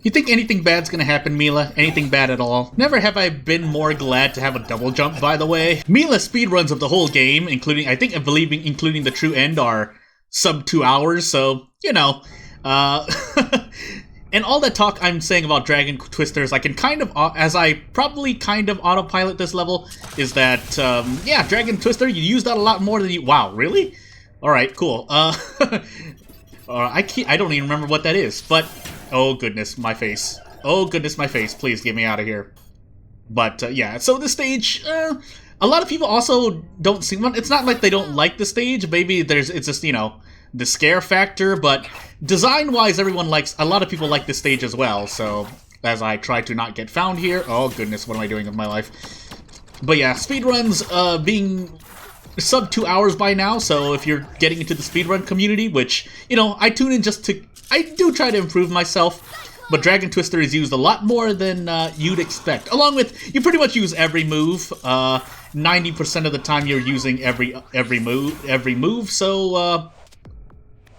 You think anything bad's gonna happen, Mila? Anything bad at all? Never have I been more glad to have a double jump, by the way. Mila's speedruns of the whole game, including, I believe, including the true end, are sub 2 hours, so, you know. And all that talk I'm saying about Dragon Twisters, I can kind of, as I probably kind of autopilot this level, is that, yeah, Dragon Twister, you use that a lot more than you... Wow, really? Alright, cool. I don't even remember what that is, but... Oh goodness, my face. Oh goodness, my face. Please get me out of here. But, yeah, so this stage, a lot of people also don't see... It's not like they don't like the stage, maybe it's just, you know, the scare factor, but design-wise, a lot of people like this stage as well, so as I try to not get found here... Oh goodness, what am I doing with my life? But yeah, speedruns, being sub 2 hours by now, so if you're getting into the speedrun community, which, you know, I tune in just to... I do try to improve myself, but Dragon Twister is used a lot more than you'd expect. Along with, you pretty much use every move. 90% of the time you're using every move, so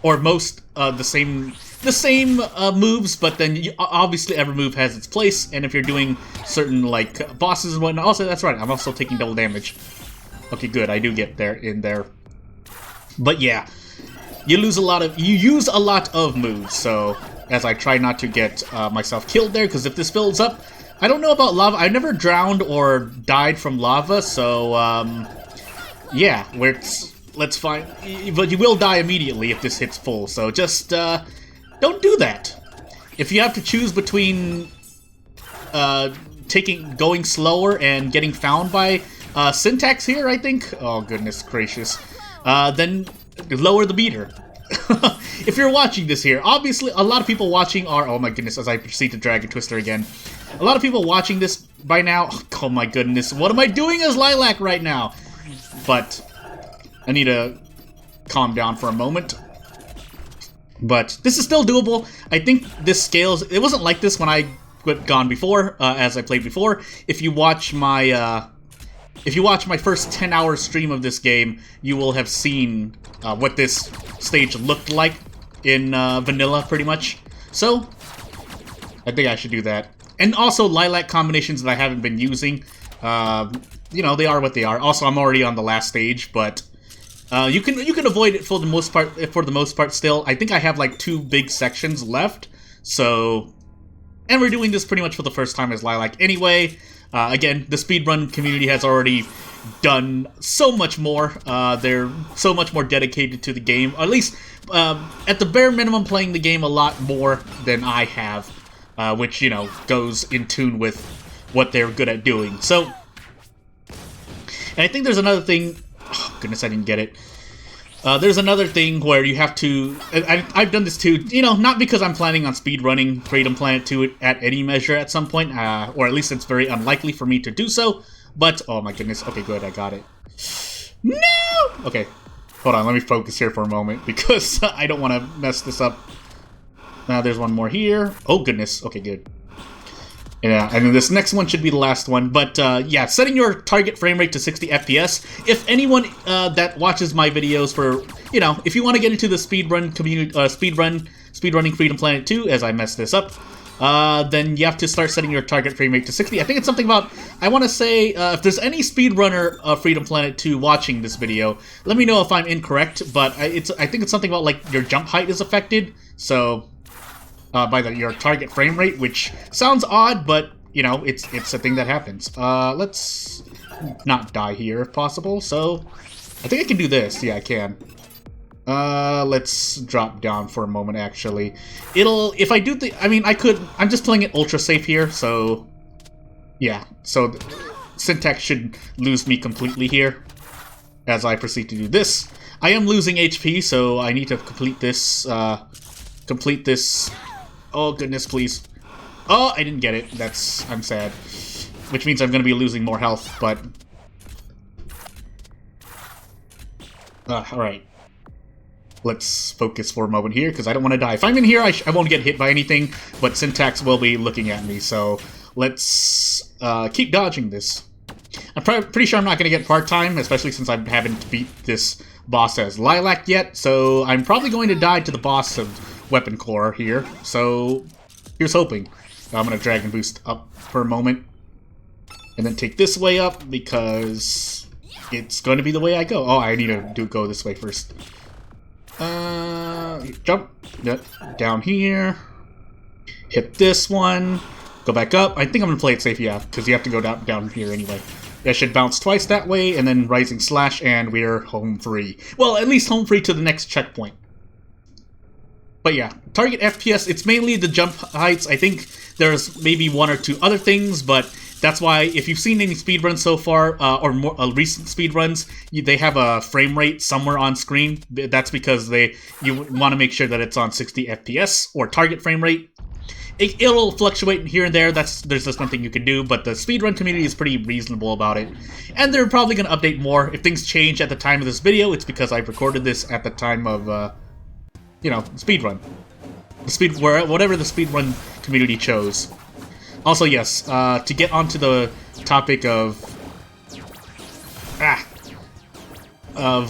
or most the same moves, but then obviously every move has its place, and if you're doing certain like bosses and whatnot, also that's right, I'm also taking double damage. Okay, good, I do get in there. But yeah. You use a lot of moves, so as I try not to get myself killed there, because if this fills up, I don't know about lava. I've never drowned or died from lava, so yeah, let's find. But you will die immediately if this hits full, so just don't do that. If you have to choose between going slower and getting found by Syntax here, I think. Oh goodness gracious, then. Lower the meter. If you're watching this here, obviously a lot of people watching are... Oh my goodness, as I proceed to Dragon Twister again. A lot of people watching this by now... Oh my goodness, what am I doing as Liliac right now? But I need to calm down for a moment. But this is still doable. I think this scales... It wasn't like this when I gone before, as I played before. If you watch my... If you watch my first 10-hour stream of this game, you will have seen what this stage looked like in vanilla, pretty much. So, I think I should do that. And also, Liliac combinations that I haven't been using, you know, they are what they are. Also, I'm already on the last stage, but you can avoid it for the most part. Still, I think I have like 2 big sections left. So, and we're doing this pretty much for the first time as Liliac anyway. Again, the speedrun community has already done so much more. They're so much more dedicated to the game. Or at least, at the bare minimum, playing the game a lot more than I have. Which, you know, goes in tune with what they're good at doing. So, and I think there's another thing... Oh, goodness, I didn't get it. There's another thing where you have to... I've done this too, you know, not because I'm planning on speedrunning Freedom Planet 2 at any measure at some point, or at least it's very unlikely for me to do so, but... Oh my goodness, okay, good, I got it. No! Okay, hold on, let me focus here for a moment, because I don't want to mess this up. There's one more here. Oh goodness, okay, good. Yeah, and then this next one should be the last one, but yeah, setting your target frame rate to 60 FPS. If anyone that watches my videos for, you know, if you want to get into the speedrun community, speedrunning Freedom Planet 2, as I messed this up, then you have to start setting your target frame rate to 60. I think it's something about, I want to say, if there's any speedrunner of Freedom Planet 2 watching this video, let me know if I'm incorrect, but I think it's something about, like, your jump height is affected, so... by your target frame rate, which sounds odd, but, you know, it's a thing that happens. Let's not die here if possible, so I think I can do this. Yeah, I can. Let's drop down for a moment, actually. If I do I mean, I'm just playing it ultra safe here, so, yeah. So, Syntax should lose me completely here as I proceed to do this. I am losing HP, so I need to complete this, Oh, goodness, please. Oh, I didn't get it. I'm sad. Which means I'm going to be losing more health, but... alright. Let's focus for a moment here, because I don't want to die. If I'm in here, I won't get hit by anything, but Syntax will be looking at me, so... Let's keep dodging this. I'm pretty sure I'm not going to get part-time, especially since I haven't beat this boss as Liliac yet, so I'm probably going to die to the boss of Weapon Core here, so Here's hoping. I'm gonna Dragon Boost up for a moment. And then take this way up, because it's going to be the way I go. Oh, I need to go this way first. Jump. Down here. Hit this one. Go back up. I think I'm going to play it safe, yeah, because you have to go down here anyway. I should bounce twice that way, and then Rising Slash, and we're home free. Well, at least home free to the next checkpoint. But yeah, target FPS, it's mainly the jump heights. I think there's maybe one or two other things, but that's why if you've seen any speedruns so far, or more recent speedruns, they have a frame rate somewhere on screen. That's because you want to make sure that it's on 60 FPS, or target frame rate. It'll fluctuate here and there, there's just nothing you can do, but the speedrun community is pretty reasonable about it. And they're probably going to update more. If things change at the time of this video, it's because I've recorded this at the time of, speedrun. Whatever the speedrun community chose. Also, yes, to get onto the topic of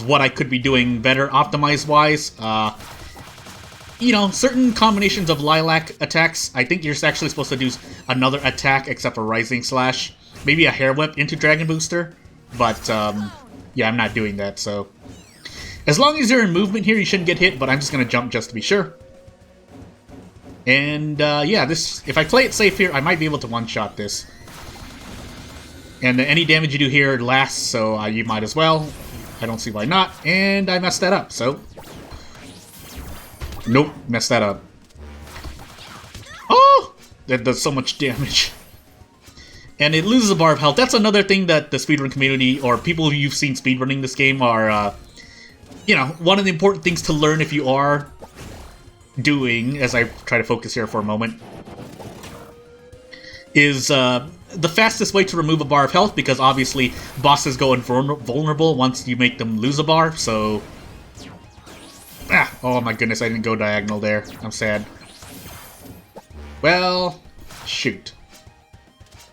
what I could be doing better optimize-wise, certain combinations of Liliac attacks, I think you're actually supposed to do another attack except for Rising Slash. Maybe a Hair Whip into Dragon Booster, but, yeah, I'm not doing that, so. As long as you're in movement here, you shouldn't get hit, but I'm just gonna jump just to be sure. And, yeah, if I play it safe here, I might be able to one-shot this. And any damage you do here lasts, so you might as well. I don't see why not, and I messed that up, so. Nope, messed that up. Oh! That does so much damage. And it loses a bar of health. That's another thing that the speedrun community, or people who you've seen speedrunning this game are, one of the important things to learn if you are doing, as I try to focus here for a moment, is the fastest way to remove a bar of health, because obviously bosses go invulnerable once you make them lose a bar, so. Oh my goodness, I didn't go diagonal there. I'm sad. Well, shoot.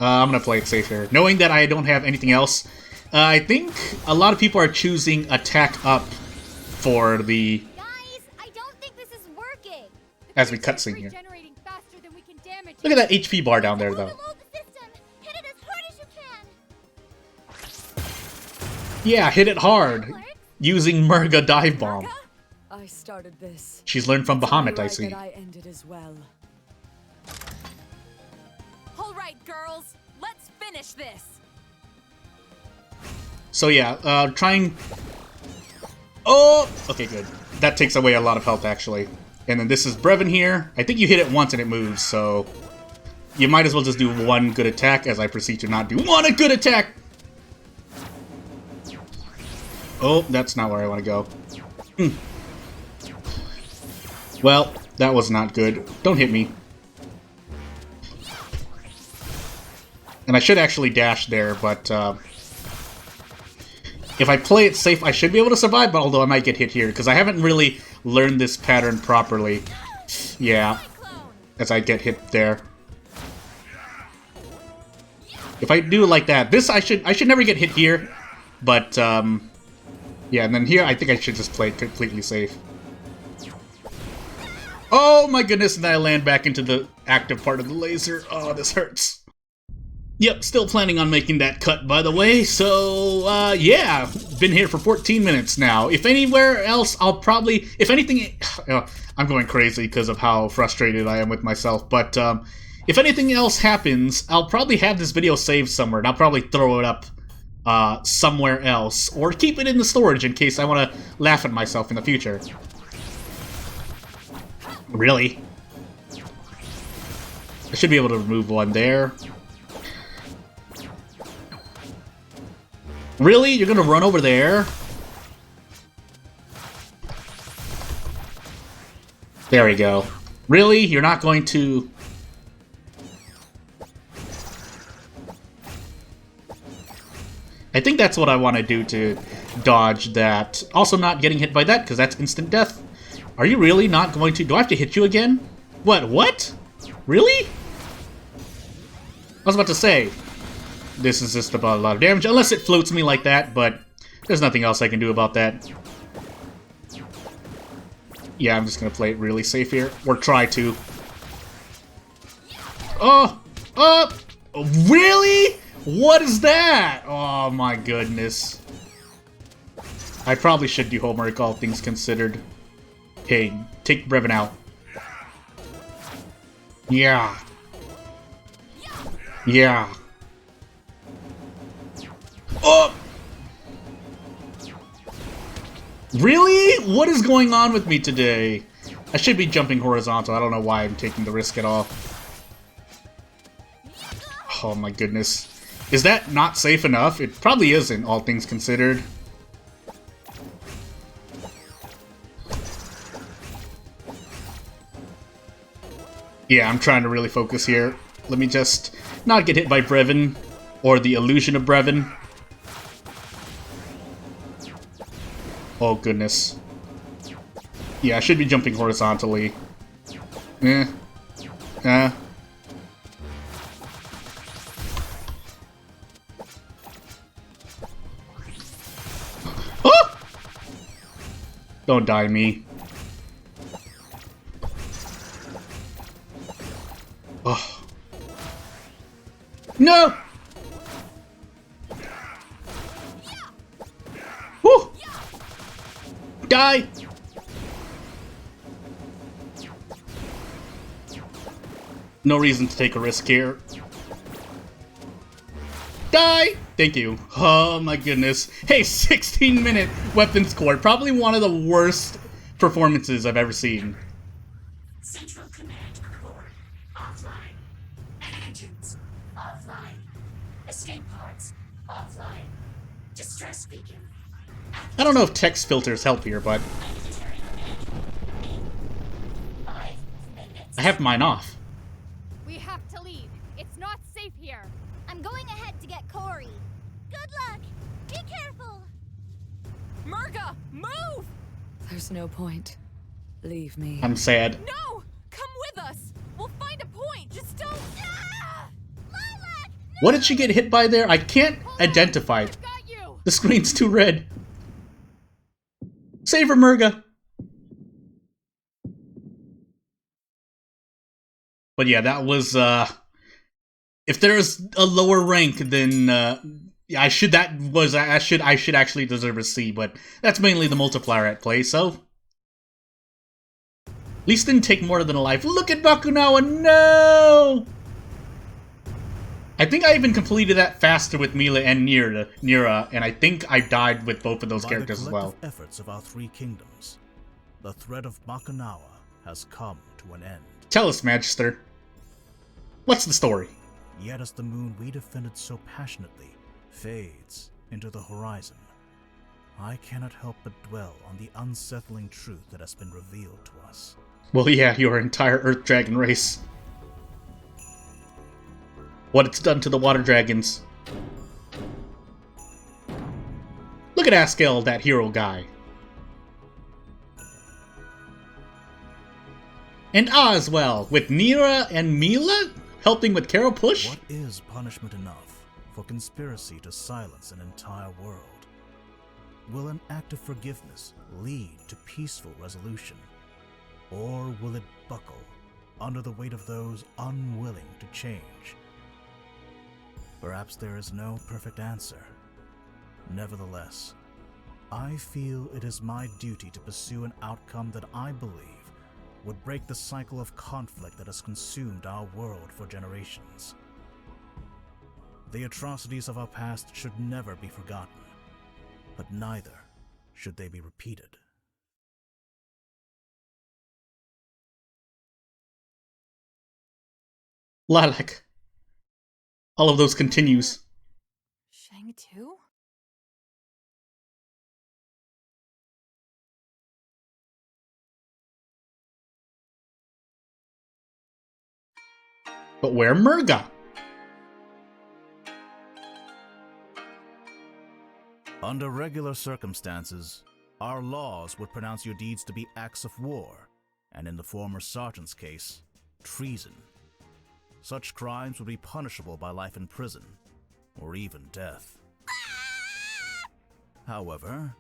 I'm gonna play it safe here. Knowing that I don't have anything else, I think a lot of people are choosing attack up for the... Guys, I don't think this is working. As we cutscene here. Look at that HP bar down there, though. Yeah, hit it hard. Using Murga Dive Bomb. I started this. She's learned from Bahamut, I see. I ended as well. All right, girls, let's finish this. So yeah, trying. Oh, okay, good. That takes away a lot of health actually. And then this is Brevin here. I think you hit it once and it moves, so you might as well just do one good attack as I proceed to not do one good attack. Oh, that's not where I want to go. Well, that was not good. Don't hit me. And I should actually dash there, but if I play it safe, I should be able to survive, but although I might get hit here, because I haven't really learned this pattern properly. Yeah, as I get hit there. If I do it like that, I should never get hit here, but yeah, and then here I think I should just play completely safe. Oh my goodness, and then I land back into the active part of the laser. Oh, this hurts. Yep, still planning on making that cut, by the way, so, yeah, been here for 14 minutes now. If anywhere else, I'll probably, if anything, I'm going crazy because of how frustrated I am with myself, but, if anything else happens, I'll probably have this video saved somewhere, and I'll probably throw it up, somewhere else, or keep it in the storage in case I want to laugh at myself in the future. Really? I should be able to remove one there. Really? You're gonna run over there? There we go. Really? You're not going to... I think that's what I want to do to dodge that. Also not getting hit by that, because that's instant death. Are you really not going to... Do I have to hit you again? What? Really? I was about to say, this is just about a lot of damage, unless it floats me like that, but there's nothing else I can do about that. Yeah, I'm just going to play it really safe here, or try to. Oh! Oh! Really? What is that? Oh my goodness. I probably should do homework, all things considered. Hey, take Brevin out. Yeah. Yeah. Oh! Really? What is going on with me today? I should be jumping horizontal. I don't know why I'm taking the risk at all. Oh my goodness. Is that not safe enough? It probably isn't, all things considered. Yeah, I'm trying to really focus here. Let me just not get hit by Brevin, or the illusion of Brevin. Oh goodness. Yeah, I should be jumping horizontally. Eh. Oh! Don't die me. Oh. No! Woo! Die! No reason to take a risk here. Die! Thank you. Oh my goodness. Hey, 16-minute weapons core. Probably one of the worst performances I've ever seen. Central Command Core offline. Engines offline. Escape pods offline. Distress beacon. I don't know if text filters help here, but 5 minutes. I have mine off. We have to leave. It's not safe here. I'm going ahead to get Corey. Good luck. Be careful. Murga, move! There's no point. Leave me. I'm sad. No! Come with us! We'll find a point! Just don't... Ah! Lilac! What did she get hit by there? I can't identify. I've got you! The screen's too red. Save her, Murga. But yeah, that was, if there's a lower rank, then, I should actually deserve a C, but that's mainly the multiplier at play, so. At least didn't take more than a life. Look at Bakunawa, no! I think I even completed that faster with Mila and Nira, and I think I died with both of those characters as well. By the collective efforts of our 3 kingdoms, the threat of Bakunawa has come to an end. Tell us, Magister. What's the story? Yet as the moon we defended so passionately fades into the horizon, I cannot help but dwell on the unsettling truth that has been revealed to us. Well, yeah, your entire Earth Dragon race. What it's done to the water dragons. Look at Askel, that hero guy. And as well, with Nira and Mila helping with Carol Push? What is punishment enough for conspiracy to silence an entire world? Will an act of forgiveness lead to peaceful resolution? Or will it buckle under the weight of those unwilling to change? Perhaps there is no perfect answer. Nevertheless, I feel it is my duty to pursue an outcome that I believe would break the cycle of conflict that has consumed our world for generations. The atrocities of our past should never be forgotten, but neither should they be repeated. Lilac. All of those continues. Shang too? But where Murga? Under regular circumstances, our laws would pronounce your deeds to be acts of war, and in the former sergeant's case, treason. Such crimes would be punishable by life in prison, or even death. However,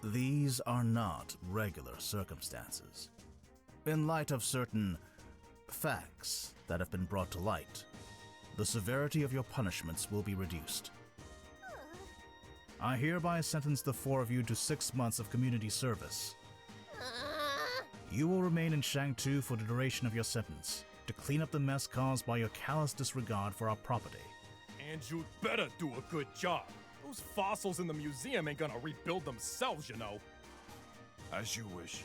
these are not regular circumstances. In light of certain facts that have been brought to light, the severity of your punishments will be reduced. I hereby sentence the 4 of you to 6 months of community service. You will remain in Shang-Tu for the duration of your sentence, to clean up the mess caused by your callous disregard for our property. And you'd better do a good job. Those fossils in the museum ain't gonna rebuild themselves, you know. As you wish.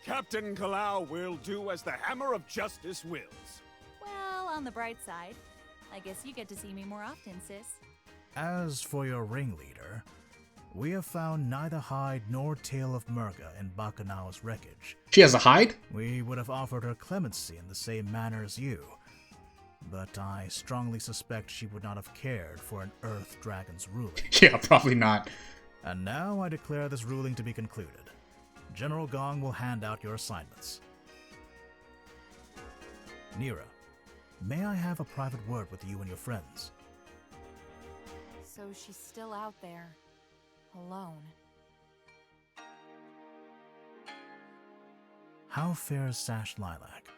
Captain Kalau will do as the Hammer of Justice wills. Well, on the bright side, I guess you get to see me more often, sis. As for your ringleader, we have found neither hide nor tail of Murga in Bakunawa's wreckage. She has a hide? We would have offered her clemency in the same manner as you, but I strongly suspect she would not have cared for an Earth Dragon's ruling. Yeah, probably not. And now I declare this ruling to be concluded. General Gong will hand out your assignments. Nira, may I have a private word with you and your friends? So she's still out there, alone. How fares Sash Lilac?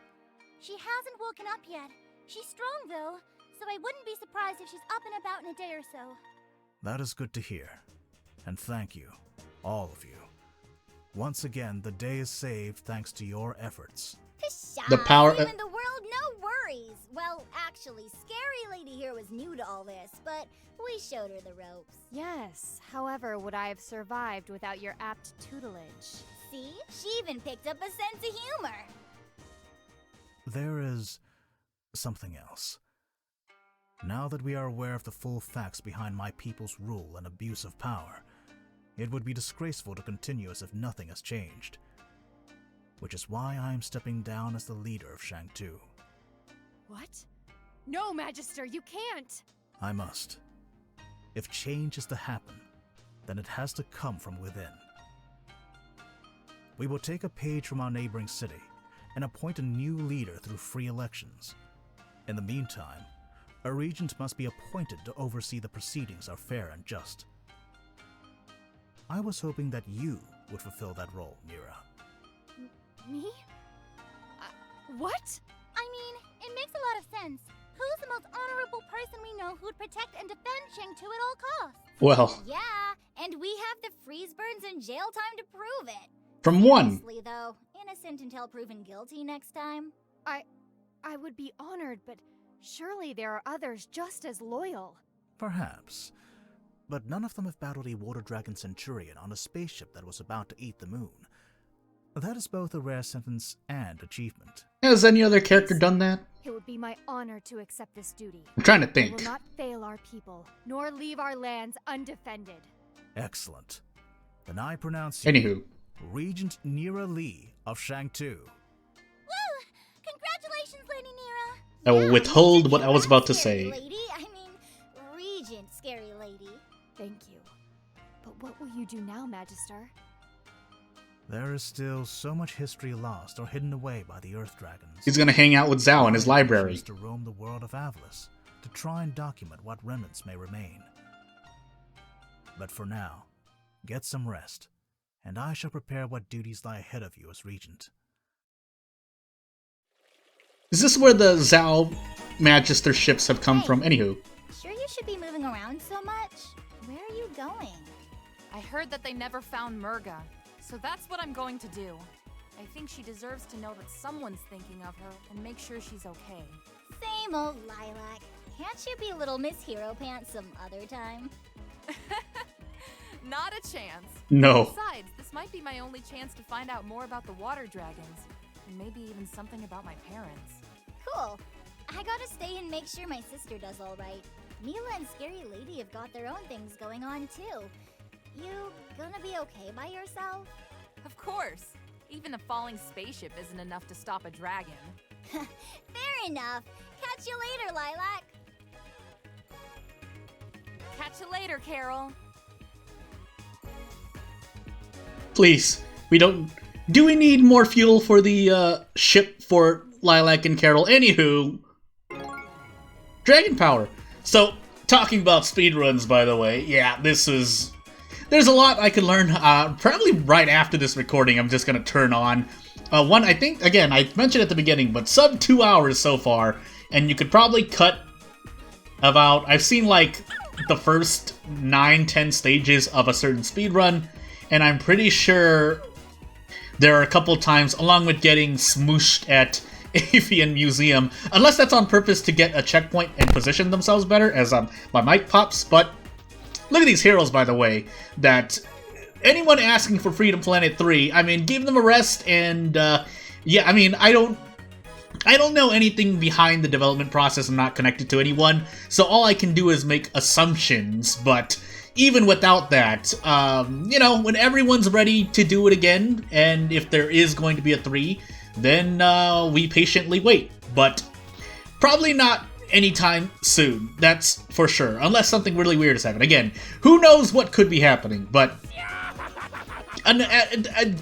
She hasn't woken up yet. She's strong, though, so I wouldn't be surprised if she's up and about in a day or so. That is good to hear. And thank you, all of you. Once again, the day is saved thanks to your efforts. The power- Saving the world, no worries. Well, actually, Scary Lady here was new to all this, but we showed her the ropes. Yes, however, would I have survived without your apt tutelage? See? She even picked up a sense of humor. There is something else. Now that we are aware of the full facts behind my people's rule and abuse of power, it would be disgraceful to continue as if nothing has changed. Which is why I am stepping down as the leader of Shang-Tu. What? No, Magister, you can't! I must. If change is to happen, then it has to come from within. We will take a page from our neighboring city and appoint a new leader through free elections. In the meantime, a regent must be appointed to oversee the proceedings are fair and just. I was hoping that you would fulfill that role, Mira. Me? What? I mean, it makes a lot of sense. Who's the most honorable person we know who'd protect and defend Shang-Tu at all costs? Well, Yeah, and we have the freeze burns and jail time to prove it. from one. Seriously, though, innocent until proven guilty next time. I would be honored, but surely there are others just as loyal. Perhaps. But none of them have battled a water dragon centurion on a spaceship that was about to eat the moon. That is both a rare sentence and achievement. Has any other character done that? It would be my honor to accept this duty. I'm trying to I will think. not fail our people, nor leave our lands undefended. Excellent. Then I pronounce you Anywho, Regent Nira Lee of Shang-Tu. Woo! Congratulations, Lady Nira! I will Yeah, withhold you what I was about to Scary say. Lady, I mean, Regent Scary Lady. Thank you. But what will you do now, Magister? There is still so much history lost or hidden away by the Earth Dragons. He's gonna hang out with Zhao in his My intention library. is to roam the world of Avlis, to try and document what remnants may remain. But for now, get some rest, and I shall prepare what duties lie ahead of you as Regent. Is this where the Zhao Magister ships have come from? Anywho, Sure you should be moving around so much? Where are you going? I heard that they never found Murga, so that's what I'm going to do. I think she deserves to know that someone's thinking of her and make sure she's okay. Same old Lilac. Can't you be a little Miss Hero Pants some other time? Not a chance. no. Besides, this might be my only chance to find out more about the water dragons, and maybe even something about my parents. Cool. I gotta stay and make sure my sister does all right. Mila and Scary Lady have got their own things going on too. You gonna be okay by yourself? Of course. Even a falling spaceship isn't enough to stop a dragon. Fair enough. Catch you later, Lilac. Catch you later, Carol. Please, we don't. Do we need more fuel for the ship for Lilac and Carol? Anywho, Dragon Power. So, talking about speedruns, by the way, yeah, this is. There's a lot I can learn. Probably right after this recording, I'm just gonna turn on One, I think, again, I mentioned at the beginning, but sub 2 hours so far, and you could probably cut about, I've seen like the first 9-10 stages of a certain speedrun, and I'm pretty sure there are a couple times, along with getting smooshed at Avian Museum, unless that's on purpose to get a checkpoint and position themselves better, as my mic pops, but look at these heroes, by the way, that anyone asking for Freedom Planet 3, I mean, give them a rest, and, yeah, I mean, I don't know anything behind the development process. I'm not connected to anyone, so all I can do is make assumptions, but even without that, you know, when everyone's ready to do it again, and if there is going to be a 3, then we patiently wait, but probably not anytime soon, that's for sure, unless something really weird is happening. Again, who knows what could be happening, but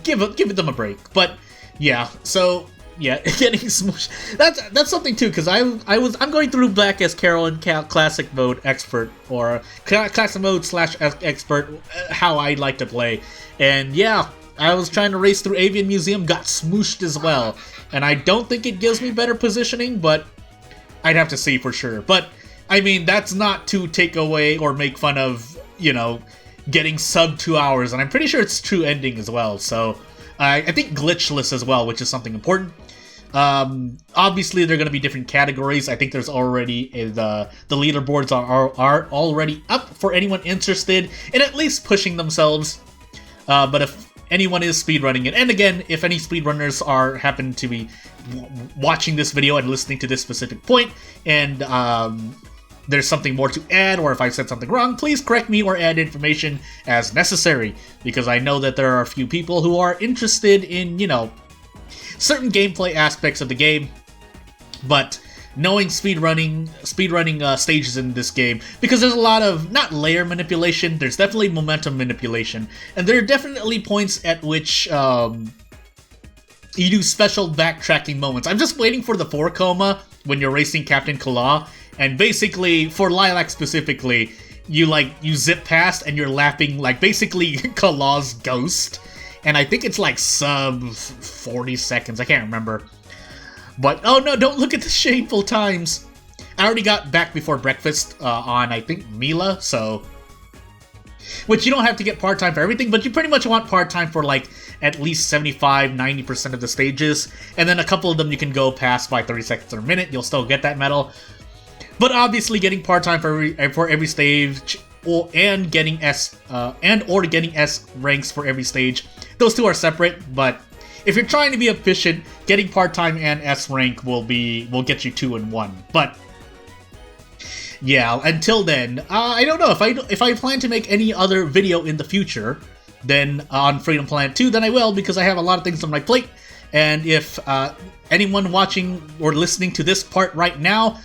give them a break. But yeah, so yeah, getting smooshed. That's something too, because I'm going through Black as Carol in classic mode expert, or classic mode / expert, how I like to play, and yeah, I was trying to race through Avian Museum, got smooshed as well, and I don't think it gives me better positioning, but I'd have to see for sure. But I mean, that's not to take away or make fun of, you know, getting sub 2 hours, and I'm pretty sure it's true ending as well, so I think glitchless as well, which is something important. Obviously there are going to be different categories. I think there's already the leaderboards are already up for anyone interested in at least pushing themselves, but if anyone is speedrunning it, and again, if any speedrunners happen to be watching this video and listening to this specific point, and there's something more to add, or if I said something wrong, please correct me or add information as necessary, because I know that there are a few people who are interested in, you know, certain gameplay aspects of the game, but knowing speedrunning stages in this game, because there's a lot of, not layer manipulation, there's definitely momentum manipulation, and there are definitely points at which you do special backtracking moments. I'm just waiting for the 4 coma when you're racing Captain Kala, and basically, for Liliac specifically, you zip past and you're lapping, like, basically Kala's ghost, and I think it's like sub 40 seconds, I can't remember. But, oh no, don't look at the shameful times. I already got back before breakfast on, I think, Mila, so... Which you don't have to get part-time for everything, but you pretty much want part-time for, like, at least 75-90% of the stages. And then a couple of them you can go past by 30 seconds or a minute, you'll still get that medal. But obviously getting part-time for every stage, and getting S ranks for every stage, those two are separate, but if you're trying to be efficient, getting part-time and S rank will get you 2 in 1. But yeah, until then, I don't know if I plan to make any other video in the future then on Freedom Planet 2, then I will, because I have a lot of things on my plate. And if anyone watching or listening to this part right now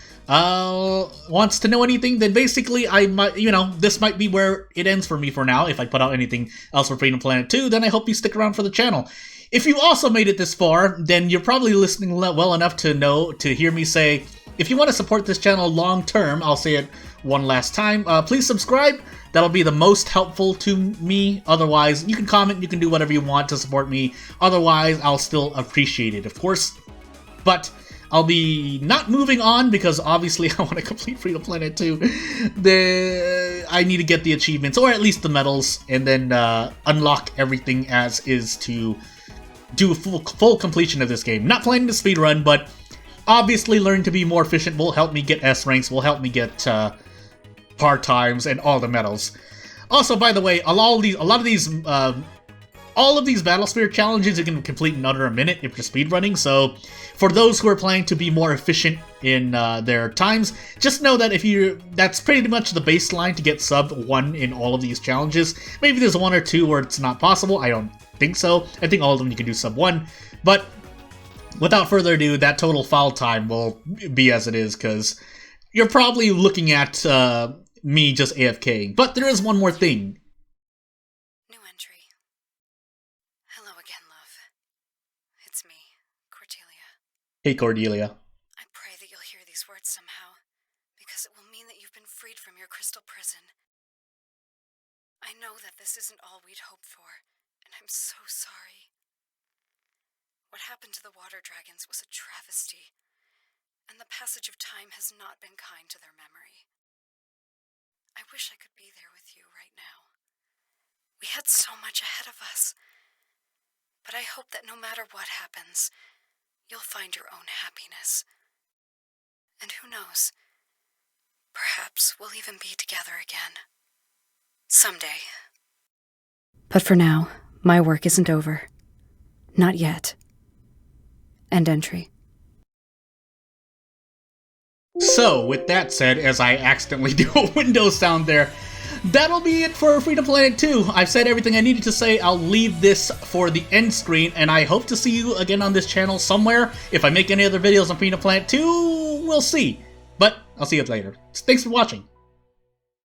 wants to know anything, then basically I might, you know, this might be where it ends for me for now. If I put out anything else for Freedom Planet 2, then I hope you stick around for the channel. If you also made it this far, then you're probably listening well enough to hear me say, if you want to support this channel long term, I'll say it one last time, please subscribe. That'll be the most helpful to me. Otherwise, you can comment, you can do whatever you want to support me. Otherwise, I'll still appreciate it, of course. But I'll be not moving on, because obviously I want to complete Freedom Planet 2. I need to get the achievements, or at least the medals, and then unlock everything as is to do a full completion of this game. Not planning to speedrun, but obviously learning to be more efficient will help me get S ranks, will help me get part-times and all the medals. Also, by the way, all of these Battlesphere challenges you can complete in under a minute if you're speedrunning, so for those who are planning to be more efficient in their times, just know that that's pretty much the baseline to get sub 1 in all of these challenges. Maybe there's 1 or 2 where it's not possible, I don't think so. I think all of them you can do sub 1, but without further ado, that total foul time will be as it is, because you're probably looking at me just AFKing. But there is one more thing. New entry. Hello again, love. It's me, Cordelia. Hey, Cordelia. I pray that you'll hear these words somehow, because it will mean that you've been freed from your crystal prison. I know that this isn't all we'd hoped for, and I'm so sorry. What happened to the water dragons was a travesty, and the passage of time has not been kind to their memory. I wish I could be there with you right now. We had so much ahead of us, but I hope that no matter what happens, you'll find your own happiness. And who knows, perhaps we'll even be together again. Someday. But for now, my work isn't over. Not yet. End entry. So, with that said, as I accidentally do a Windows sound there, that'll be it for Freedom Planet 2. I've said everything I needed to say. I'll leave this for the end screen, and I hope to see you again on this channel somewhere. If I make any other videos on Freedom Planet 2, we'll see. But I'll see you later. Thanks for watching.